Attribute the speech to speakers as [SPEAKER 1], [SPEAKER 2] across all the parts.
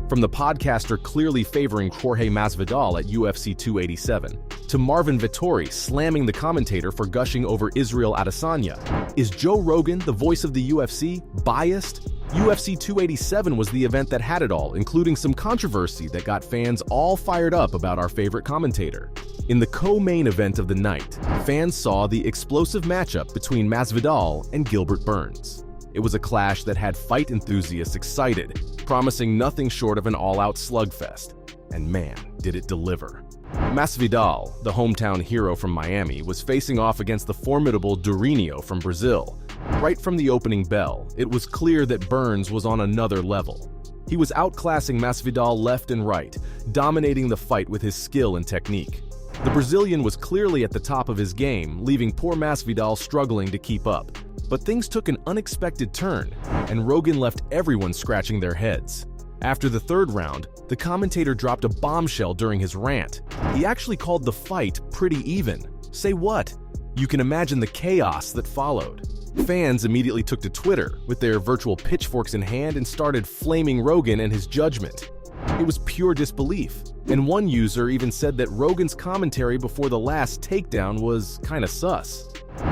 [SPEAKER 1] From the podcaster clearly favoring Jorge Masvidal at UFC 287, to Marvin Vettori slamming the commentator for gushing over Israel Adesanya. Is Joe Rogan, the voice of the UFC, biased? UFC 287 was the event that had it all, including some controversy that got fans all fired up about our favorite commentator. In the co-main event of the night, fans saw the explosive matchup between Masvidal and Gilbert Burns. It was a clash that had fight enthusiasts excited, promising nothing short of an all-out slugfest. And man, did it deliver. Masvidal, the hometown hero from Miami, was facing off against the formidable Durinho from Brazil. Right from the opening bell, it was clear that Burns was on another level. He was outclassing Masvidal left and right, dominating the fight with his skill and technique. The Brazilian was clearly at the top of his game, leaving poor Masvidal struggling to keep up. But things took an unexpected turn, and Rogan left everyone scratching their heads. After the third round, the commentator dropped a bombshell during his rant. He actually called the fight pretty even. Say what? You can imagine the chaos that followed. Fans immediately took to Twitter with their virtual pitchforks in hand and started flaming Rogan and his judgment. It was pure disbelief, and one user even said that Rogan's commentary before the last takedown was kinda sus.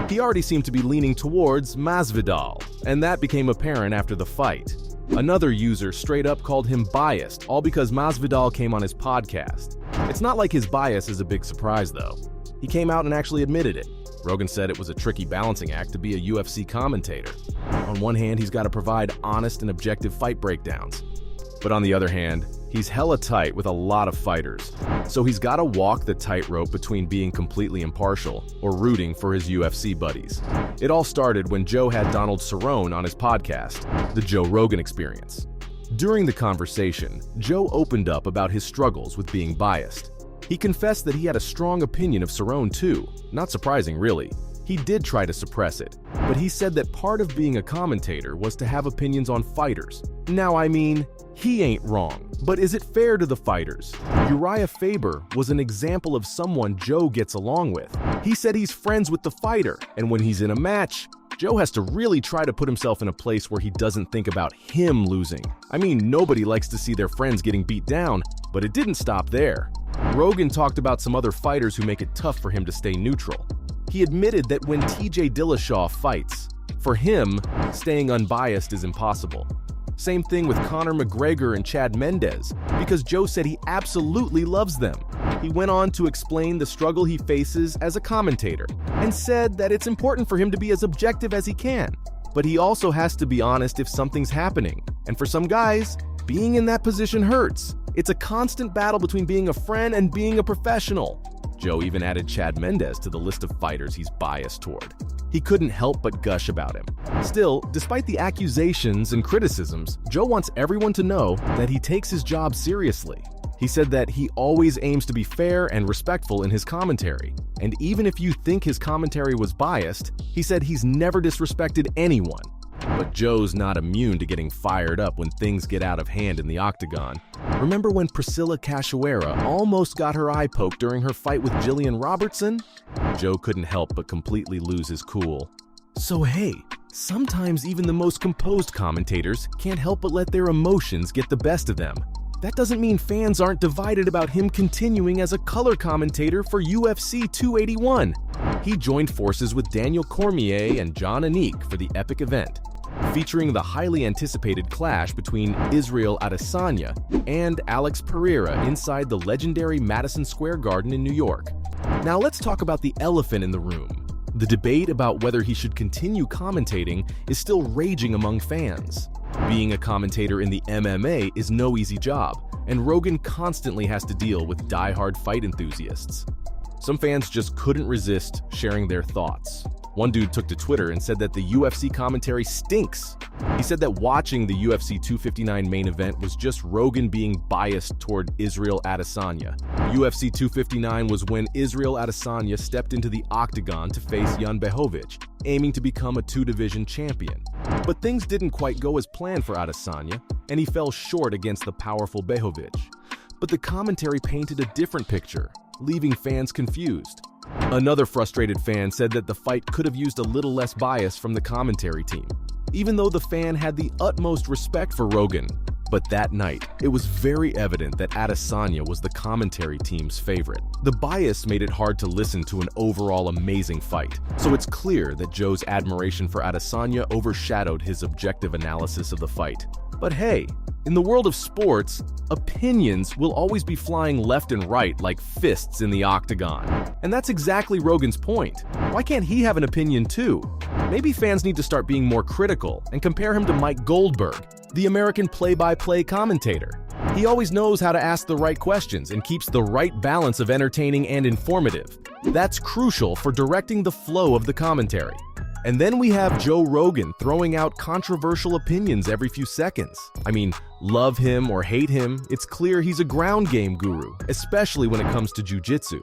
[SPEAKER 1] He already seemed to be leaning towards Masvidal, and that became apparent after the fight. Another user straight up called him biased, all because Masvidal came on his podcast. It's not like his bias is a big surprise, though. He came out and actually admitted it. Rogan said it was a tricky balancing act to be a UFC commentator. On one hand, he's got to provide honest and objective fight breakdowns. But on the other hand, he's hella tight with a lot of fighters. So he's got to walk the tightrope between being completely impartial or rooting for his UFC buddies. It all started when Joe had Donald Cerrone on his podcast, The Joe Rogan Experience. During the conversation, Joe opened up about his struggles with being biased. He confessed that he had a strong opinion of Cerrone too. Not surprising, really. He did try to suppress it, but he said that part of being a commentator was to have opinions on fighters. Now, I mean, he ain't wrong, but is it fair to the fighters? Uriah Faber was an example of someone Joe gets along with. He said he's friends with the fighter, and when he's in a match, Joe has to really try to put himself in a place where he doesn't think about him losing. I mean, nobody likes to see their friends getting beat down, but it didn't stop there. Rogan talked about some other fighters who make it tough for him to stay neutral. He admitted that when TJ Dillashaw fights, for him, staying unbiased is impossible. Same thing with Conor McGregor and Chad Mendes, because Joe said he absolutely loves them. He went on to explain the struggle he faces as a commentator, and said that it's important for him to be as objective as he can. But he also has to be honest if something's happening. And for some guys, being in that position hurts. It's a constant battle between being a friend and being a professional. Joe even added Chad Mendes to the list of fighters he's biased toward. He couldn't help but gush about him. Still, despite the accusations and criticisms, Joe wants everyone to know that he takes his job seriously. He said that he always aims to be fair and respectful in his commentary. And even if you think his commentary was biased, he said he's never disrespected anyone. But Joe's not immune to getting fired up when things get out of hand in the octagon. Remember when Priscilla Cachoeira almost got her eye poked during her fight with Jillian Robertson? Joe couldn't help but completely lose his cool. So hey, sometimes even the most composed commentators can't help but let their emotions get the best of them. That doesn't mean fans aren't divided about him continuing as a color commentator for UFC 281. He joined forces with Daniel Cormier and John Anik for the epic event, featuring the highly anticipated clash between Israel Adesanya and Alex Pereira inside the legendary Madison Square Garden in New York. Now let's talk about the elephant in the room. The debate about whether he should continue commentating is still raging among fans. Being a commentator in the MMA is no easy job, and Rogan constantly has to deal with die-hard fight enthusiasts. Some fans just couldn't resist sharing their thoughts. One dude took to Twitter and said that the UFC commentary stinks. He said that watching the UFC 259 main event was just Rogan being biased toward Israel Adesanya. UFC 259 was when Israel Adesanya stepped into the octagon to face Jan Blachowicz, aiming to become a two-division champion. But things didn't quite go as planned for Adesanya, and he fell short against the powerful Blachowicz. But the commentary painted a different picture, leaving fans confused. Another frustrated fan said that the fight could have used a little less bias from the commentary team, even though the fan had the utmost respect for Rogan. But that night, it was very evident that Adesanya was the commentary team's favorite. The bias made it hard to listen to an overall amazing fight, so it's clear that Joe's admiration for Adesanya overshadowed his objective analysis of the fight. But hey, in the world of sports, opinions will always be flying left and right like fists in the octagon. And that's exactly Rogan's point. Why can't he have an opinion too? Maybe fans need to start being more critical and compare him to Mike Goldberg, the American play-by-play commentator. He always knows how to ask the right questions and keeps the right balance of entertaining and informative. That's crucial for directing the flow of the commentary. And then we have Joe Rogan throwing out controversial opinions every few seconds. I mean, love him or hate him, it's clear he's a ground game guru, especially when it comes to jiu-jitsu.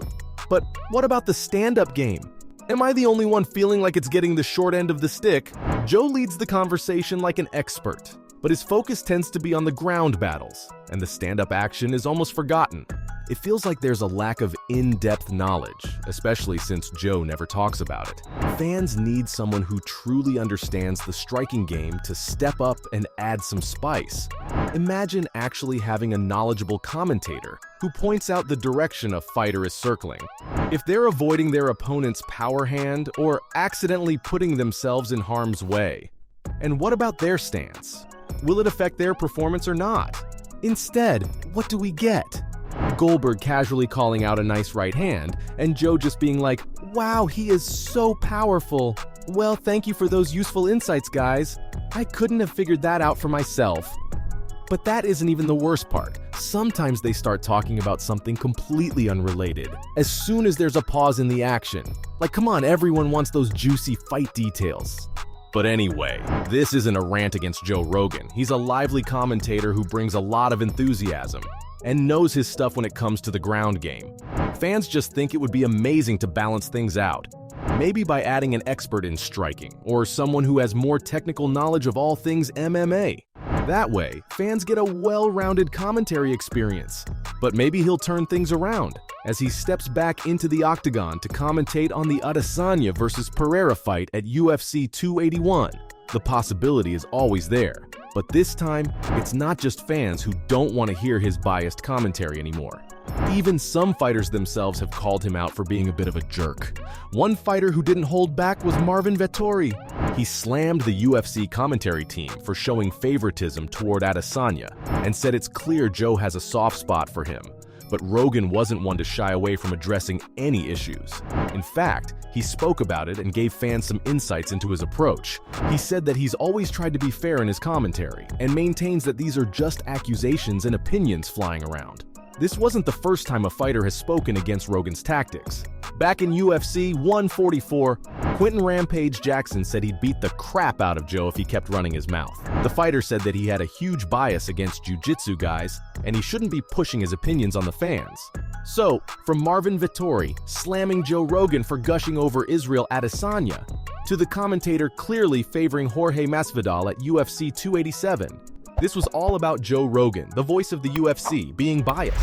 [SPEAKER 1] But what about the stand-up game? Am I the only one feeling like it's getting the short end of the stick? Joe leads the conversation like an expert, but his focus tends to be on the ground battles, and the stand-up action is almost forgotten. It feels like there's a lack of in-depth knowledge, especially since Joe never talks about it. Fans need someone who truly understands the striking game to step up and add some spice. Imagine actually having a knowledgeable commentator who points out the direction a fighter is circling. If they're avoiding their opponent's power hand or accidentally putting themselves in harm's way. And what about their stance? Will it affect their performance or not? Instead, what do we get? Goldberg casually calling out a nice right hand, and Joe just being like, "Wow, he is so powerful. Well, thank you for those useful insights, guys. I couldn't have figured that out for myself." But that isn't even the worst part. Sometimes they start talking about something completely unrelated, as soon as there's a pause in the action. Like, come on, everyone wants those juicy fight details. But anyway, this isn't a rant against Joe Rogan. He's a lively commentator who brings a lot of enthusiasm and knows his stuff when it comes to the ground game. Fans just think it would be amazing to balance things out, maybe by adding an expert in striking or someone who has more technical knowledge of all things MMA. That way, fans get a well-rounded commentary experience. But maybe he'll turn things around as he steps back into the octagon to commentate on the Adesanya versus Pereira fight at UFC 281. The possibility is always there, but this time, it's not just fans who don't want to hear his biased commentary anymore. Even some fighters themselves have called him out for being a bit of a jerk. One fighter who didn't hold back was Marvin Vettori. He slammed the UFC commentary team for showing favoritism toward Adesanya and said it's clear Joe has a soft spot for him. But Rogan wasn't one to shy away from addressing any issues. In fact, he spoke about it and gave fans some insights into his approach. He said that he's always tried to be fair in his commentary and maintains that these are just accusations and opinions flying around. This wasn't the first time a fighter has spoken against Rogan's tactics. Back in UFC 144, Quentin Rampage Jackson said he'd beat the crap out of Joe if he kept running his mouth. The fighter said that he had a huge bias against jiu-jitsu guys, and he shouldn't be pushing his opinions on the fans. So, from Marvin Vettori slamming Joe Rogan for gushing over Israel Adesanya, to the commentator clearly favoring Jorge Masvidal at UFC 287, this was all about Joe Rogan, the voice of the UFC, being biased.